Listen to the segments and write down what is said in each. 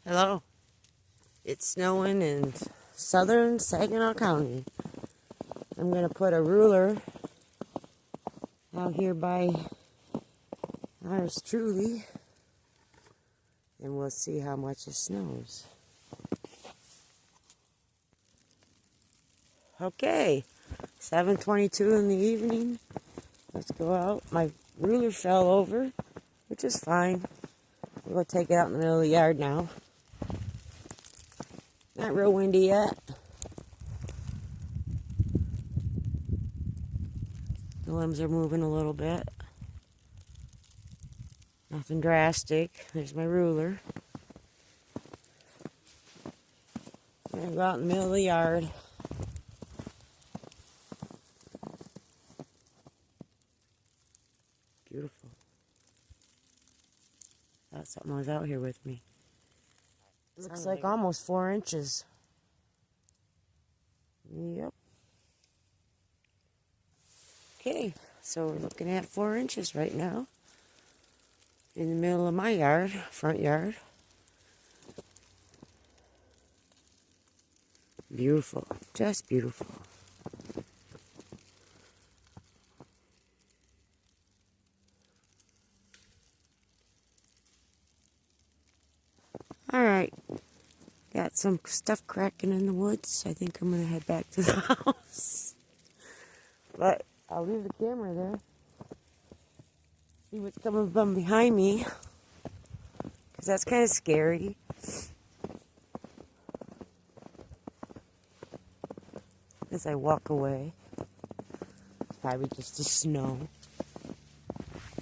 Hello. It's snowing in southern Saginaw County. I'm going to put a ruler out here by ours truly, and we'll see how much it snows. Okay, 7:22 in the evening. Let's go out. My ruler fell over, which is fine. We'll go take it out in the middle of the yard now. Not real windy yet. The limbs are moving a little bit. Nothing drastic. There's my ruler. I'm going to go out in the middle of the yard. Beautiful. Thought something was out here with me. Looks like almost 4 inches. Yep. Okay, so we're looking at 4 inches right now. In the middle of my yard, front yard. Beautiful, just beautiful. Alright, got some stuff cracking in the woods. I think I'm going to head back to the house. But I'll leave the camera there. See what's coming from behind me. Because that's kind of scary. As I walk away. It's probably just the snow.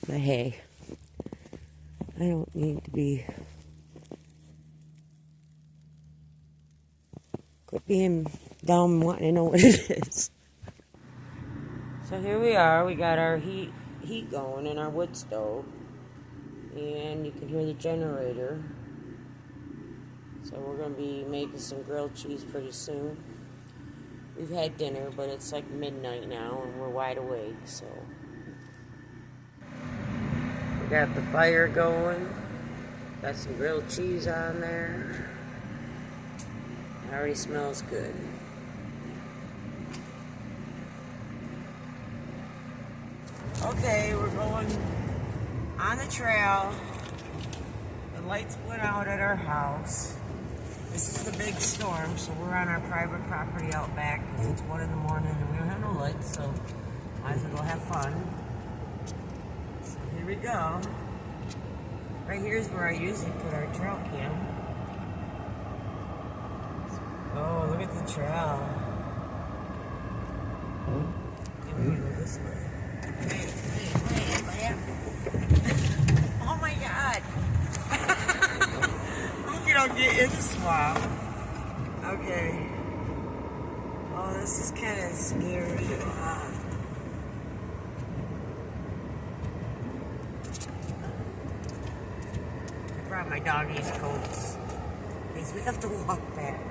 But hey, I don't need to be... Quit being dumb wanting to know what it is. So here we are. We got our heat going in our wood stove. And you can hear the generator. So we're going to be making some grilled cheese pretty soon. We've had dinner, but it's like midnight now and we're wide awake, so. We got the fire going. Got some grilled cheese on there. It already smells good. Okay, we're going on the trail. The lights went out at our house. This is the big storm, so we're on our private property out back because it's 1 in the morning and we don't have no lights, so might as well go have fun. So here we go. Right here is where I usually put our trail cam. Oh, look at the trail. And we go this way. Wait. Oh my God. Hope you don't get in the swamp. Okay. Oh, this is kind of scary. I brought my doggy's coats because we have to walk back.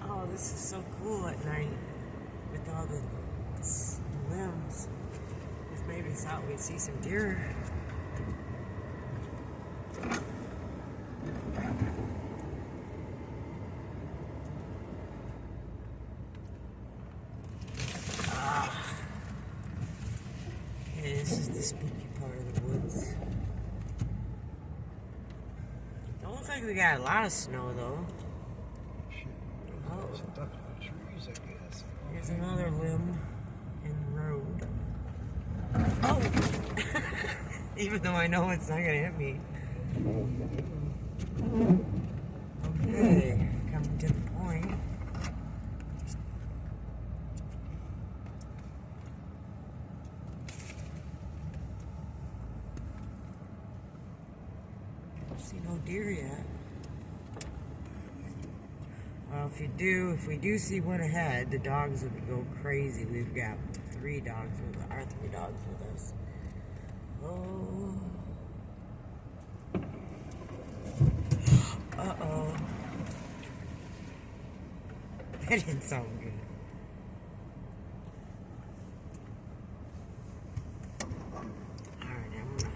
Oh, this is so cool at night with all the limbs. If maybe thought we'd see some deer. Okay, this is the spooky part of the woods. Don't look like we got a lot of snow though. Oh. Stuck in the trees, I guess. Here's another limb in the road. Oh! Even though I know it's not gonna hit me. Okay, coming to the point. Don't see no deer yet. Well, if we do see one ahead, the dogs will go crazy. We've got 3 dogs our 3 dogs with us. Oh. Uh-oh. That didn't sound good. Alright, I'm gonna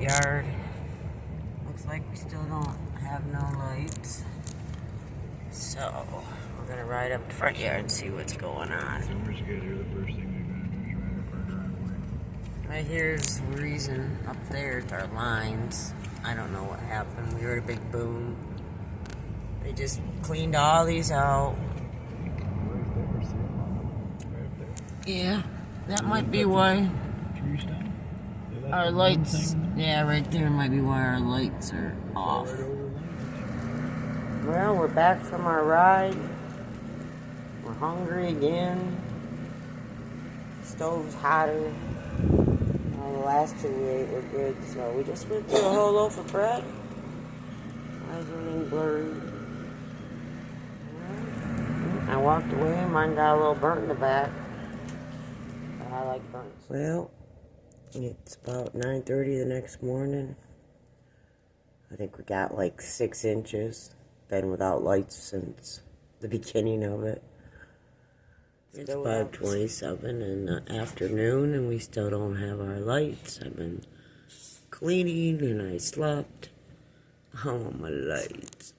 yard. Looks like we still don't have no lights. So, we're gonna ride up the front yard and see what's going on. Right here's the reason up there is our lines. I don't know what happened. We heard a big boom. They just cleaned all these out. Yeah, that might be why our lights, yeah, right there might be why our lights are off. Well, we're back from our ride. We're hungry again. Stove's hotter. The last two we ate were good, so we just went through a whole loaf of bread. Eyes are getting blurry. I walked away, mine got a little burnt in the back. But I like burnt. Well, it's about 9:30 the next morning. I think we got like 6 inches. Been without lights since the beginning of it. It's 5:27 in the afternoon and we still don't have our lights. I've been cleaning and I slept. I want my lights.